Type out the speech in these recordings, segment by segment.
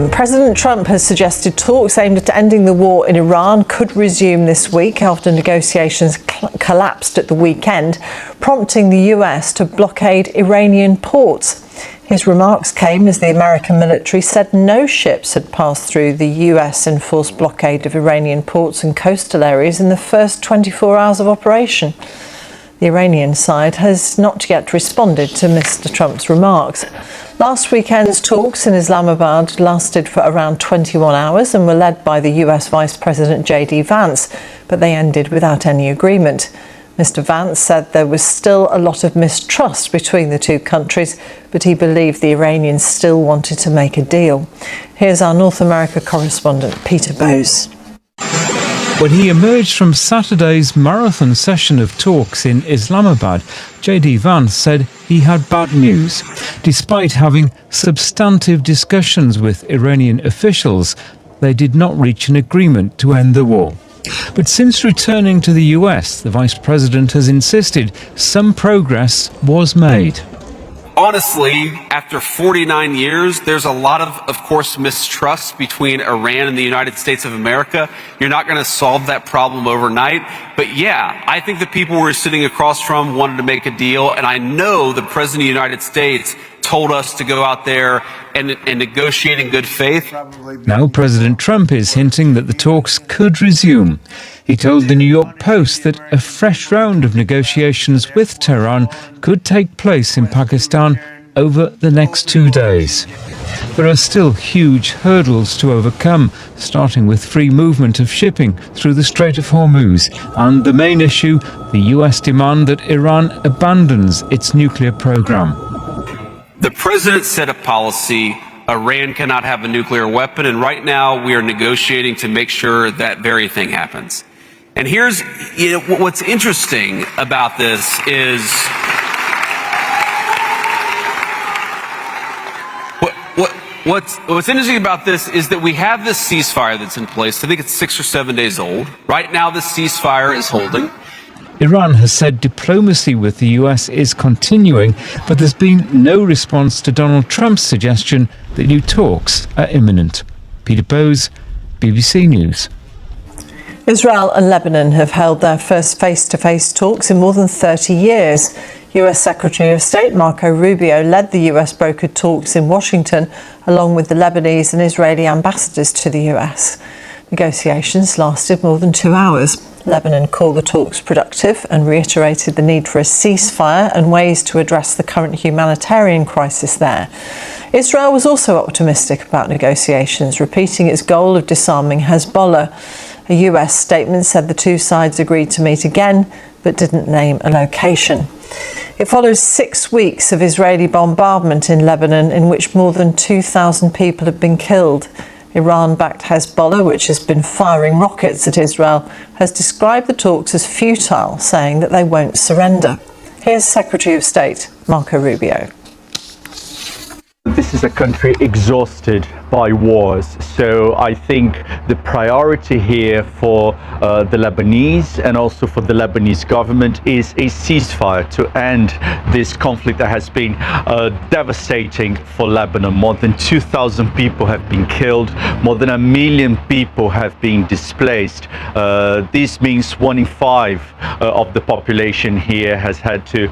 President Trump has suggested talks aimed at ending the war in Iran could resume this week after negotiations collapsed at the weekend, prompting the US to blockade Iranian ports. His remarks came as the American military said no ships had passed through the US-enforced blockade of Iranian ports and coastal areas in the first 24 hours of operation. The Iranian side has not yet responded to Mr. Trump's remarks. Last weekend's talks in Islamabad lasted for around 21 hours and were led by the US Vice President J.D. Vance, but they ended without any agreement. Mr. Vance said there was still a lot of mistrust between the two countries, but he believed the Iranians still wanted to make a deal. Here's our North America correspondent, Peter Bowes. When he emerged from Saturday's marathon session of talks in Islamabad, J.D. Vance said he had bad news. Despite having substantive discussions with Iranian officials, they did not reach an agreement to end the war. But since returning to the US, the Vice President has insisted some progress was made. Honestly, after 49 years, there's a lot of course, mistrust between Iran and the United States of America. You're not going to solve that problem overnight. But yeah, I think the people we're sitting across from wanted to make a deal. And I know the President of the United States told us to go out there and negotiate in good faith. Now President Trump is hinting that the talks could resume. He told the New York Post that a fresh round of negotiations with Tehran could take place in Pakistan over the next 2 days. There are still huge hurdles to overcome, starting with free movement of shipping through the Strait of Hormuz, and the main issue, the US demand that Iran abandons its nuclear program. The president set a policy. Iran cannot have a nuclear weapon, and right now we are negotiating to make sure that very thing happens. And here's what's interesting about this is what's interesting about this is that we have this ceasefire that's in place. I think it's 6 or 7 days old. Right now, the ceasefire is holding. Iran has said diplomacy with the US is continuing, but there's been no response to Donald Trump's suggestion that new talks are imminent. Peter Bowes, BBC News. Israel and Lebanon have held their first face-to-face talks in more than 30 years. US Secretary of State Marco Rubio led the US-brokered talks in Washington, along with the Lebanese and Israeli ambassadors to the US. Negotiations lasted more than 2 hours. Lebanon called the talks productive and reiterated the need for a ceasefire and ways to address the current humanitarian crisis there. Israel was also optimistic about negotiations, repeating its goal of disarming Hezbollah. A US statement said the two sides agreed to meet again, but didn't name a location. It follows 6 weeks of Israeli bombardment in Lebanon, in which more than 2,000 people have been killed. Iran-backed Hezbollah, which has been firing rockets at Israel, has described the talks as futile, saying that they won't surrender. Here's Secretary of State Marco Rubio. This is a country exhausted by wars, so I think the priority here for the Lebanese and also for the Lebanese government is a ceasefire to end this conflict that has been devastating for Lebanon. More than 2,000 people have been killed, more than 1 million people have been displaced. This means 1 in 5 of the population here has had to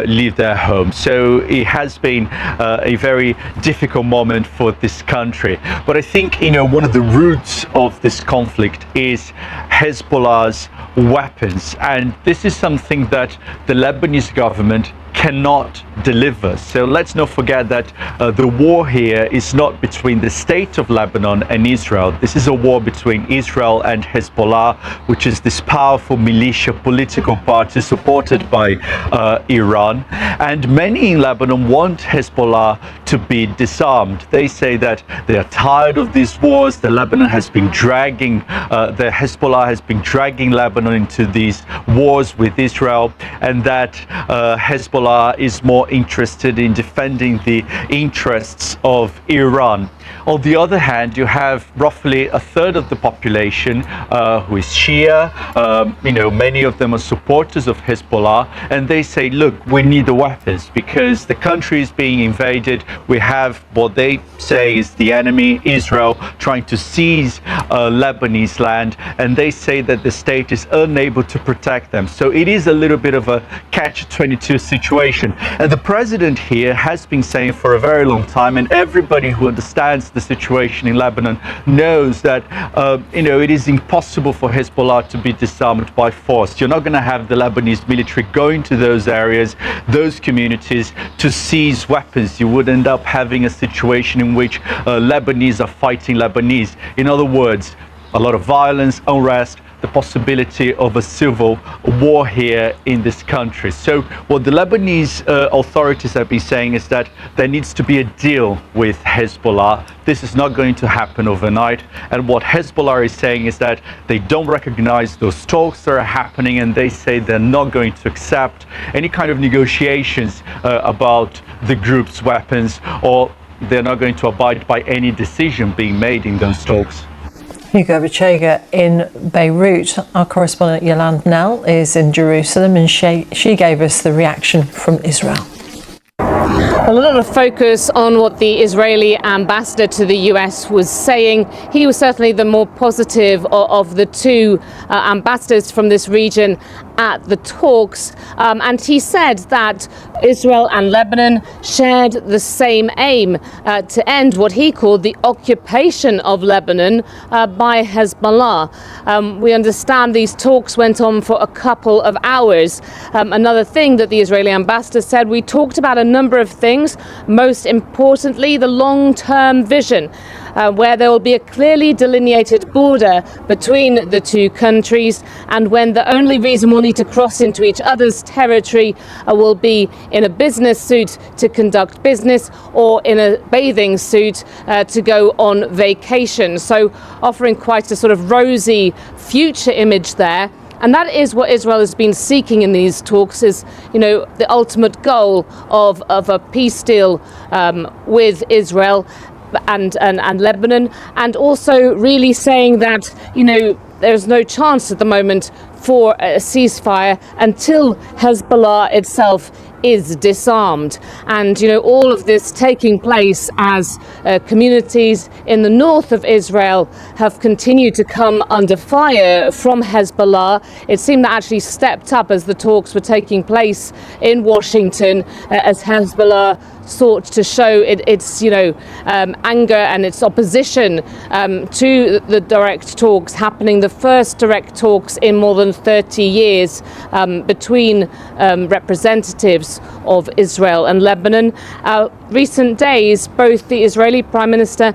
leave their homes. So it has been a very difficult moment for this country. But I think, one of the roots of this conflict is Hezbollah's weapons. And this is something that the Lebanese government cannot deliver. So let's not forget that the war here is not between the state of Lebanon and Israel. This is a war between Israel and Hezbollah, which is this powerful militia political party supported by Iran. And many in Lebanon want Hezbollah to be disarmed. They say that they are tired of these wars. The Lebanon has been dragging, the Hezbollah has been dragging Lebanon into these wars with Israel, and that Hezbollah is more interested in defending the interests of Iran. On the other hand, you have roughly a third of the population who is Shia. Many of them are supporters of Hezbollah, and they say, look, we need the weapons because the country is being invaded. We have what they say is the enemy, Israel, trying to seize Lebanese land, and they say that the state is unable to protect them. So it is a little bit of a catch-22 situation. And the president here has been saying for a very long time, and everybody who understands the situation in Lebanon knows that it is impossible for Hezbollah to be disarmed by force. You're not going to have the Lebanese military going to those areas, those communities, to seize weapons. You would end up having a situation in which Lebanese are fighting Lebanese. In other words, a lot of violence, unrest, the possibility of a civil war here in this country. So what the Lebanese authorities have been saying is that there needs to be a deal with Hezbollah. This is not going to happen overnight. And what Hezbollah is saying is that they don't recognize those talks that are happening, and they say they're not going to accept any kind of negotiations about the group's weapons, or they're not going to abide by any decision being made in those talks. Hugo Bachega in Beirut. Our correspondent Yolande Nell is in Jerusalem, and she gave us the reaction from Israel. A lot of focus on what the Israeli ambassador to the US was saying. He was certainly the more positive of the two ambassadors from this region at the talks, and he said that Israel and Lebanon shared the same aim to end what he called the occupation of Lebanon by Hezbollah. We understand these talks went on for a couple of hours. Another thing that the Israeli ambassador said, we talked about a number of things, most importantly the long-term vision, where there will be a clearly delineated border between the two countries, and when the only reason we'll need to cross into each other's territory will be in a business suit to conduct business, or in a bathing suit to go on vacation. So offering quite a sort of rosy future image there. And that is what Israel has been seeking in these talks, is, the ultimate goal of a peace deal with Israel and Lebanon, and also really saying that, there's no chance at the moment for a ceasefire until Hezbollah itself is disarmed. And all of this taking place as communities in the north of Israel have continued to come under fire from Hezbollah. It seemed that actually stepped up as the talks were taking place in Washington, as Hezbollah sought to show its anger and its opposition to the direct talks happening, the first direct talks in more than 30 years between representatives of Israel and Lebanon. Recent days, both the Israeli Prime Minister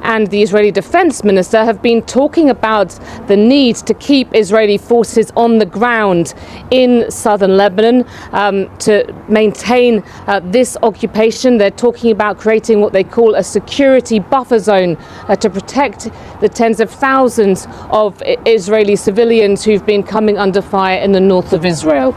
and the Israeli Defense Minister have been talking about the need to keep Israeli forces on the ground in southern Lebanon to maintain this occupation. They're talking about creating what they call a security buffer zone to protect the tens of thousands of Israeli civilians who've been coming under fire in the north of Israel.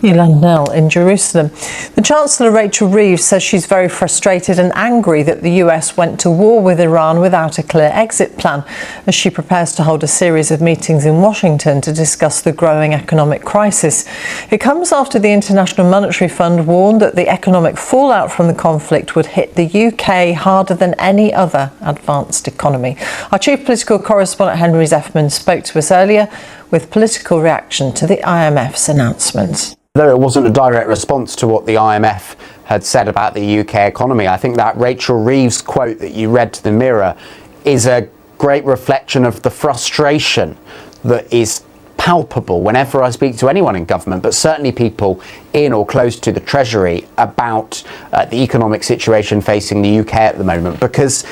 Yolande Nell in Jerusalem. The Chancellor Rachel Reeves says she's very frustrated and angry that the US went to war with Iran without a clear exit plan, as she prepares to hold a series of meetings in Washington to discuss the growing economic crisis. It comes after the International Monetary Fund warned that the economic fallout from the conflict would hit the UK harder than any other advanced economy. Our chief political correspondent Henry Zeffman spoke to us earlier with political reaction to the IMF's announcements. Though it wasn't a direct response to what the IMF had said about the UK economy, I think that Rachel Reeves quote that you read to the Mirror is a great reflection of the frustration that is palpable whenever I speak to anyone in government, but certainly people in or close to the Treasury, about the economic situation facing the UK at the moment. Because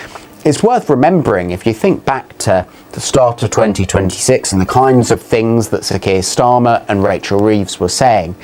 it's worth remembering, if you think back to the start of 2026 and the kinds of things that Sir Keir Starmer and Rachel Reeves were saying,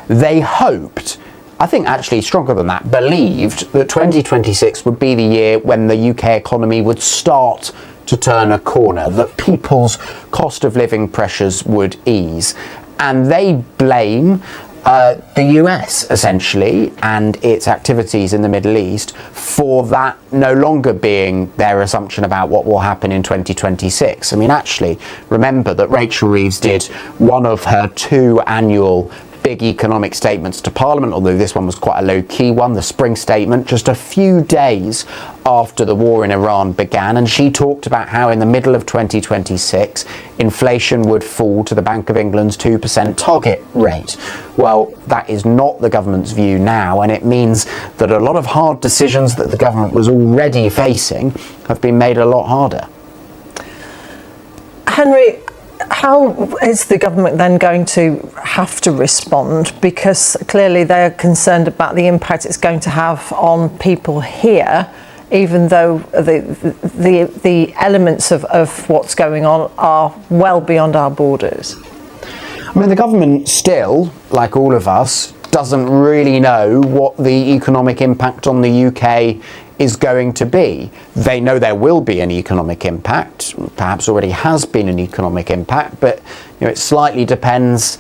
they hoped, I think actually stronger than that, believed that 2026 would be the year when the UK economy would start to turn a corner, that people's cost of living pressures would ease. And they blame the US essentially and its activities in the Middle East for that no longer being their assumption about what will happen in 2026. I mean, actually, remember that Rachel Reeves did one of her 2 annual big economic statements to Parliament, although this one was quite a low-key one, the spring statement, just a few days after the war in Iran began, and she talked about how in the middle of 2026 inflation would fall to the Bank of England's 2% target rate. Well, that is not the government's view now, and it means that a lot of hard decisions that the government was already facing have been made a lot harder. Henry, how is the government then going to have to respond? Because clearly they are concerned about the impact it's going to have on people here, even though the elements of what's going on are well beyond our borders. I mean, the government still, like all of us, doesn't really know what the economic impact on the UK is going to be. They know there will be an economic impact, perhaps already has been an economic impact, but it slightly depends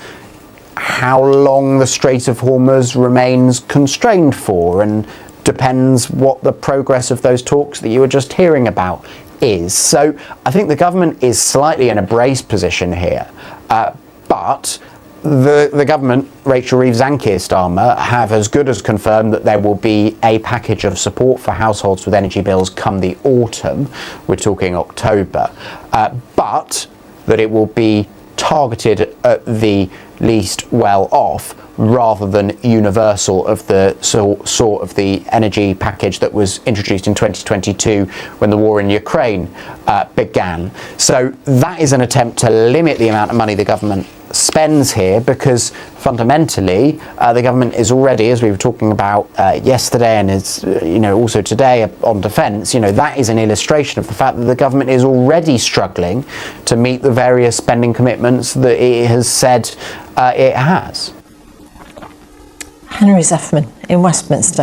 how long the Strait of Hormuz remains constrained for, and depends what the progress of those talks that you were just hearing about is. So I think the government is slightly in a brace position here, but the government, Rachel Reeves and Keir Starmer, have as good as confirmed that there will be a package of support for households with energy bills come the autumn. We're talking October, but that it will be targeted at the least well off rather than universal of the sort of the energy package that was introduced in 2022 when the war in Ukraine began. So that is an attempt to limit the amount of money the government spends here, because fundamentally the government is already, as we were talking about yesterday and is also today on defence, that is an illustration of the fact that the government is already struggling to meet the various spending commitments that it has said it has. Henry Zeffman in Westminster.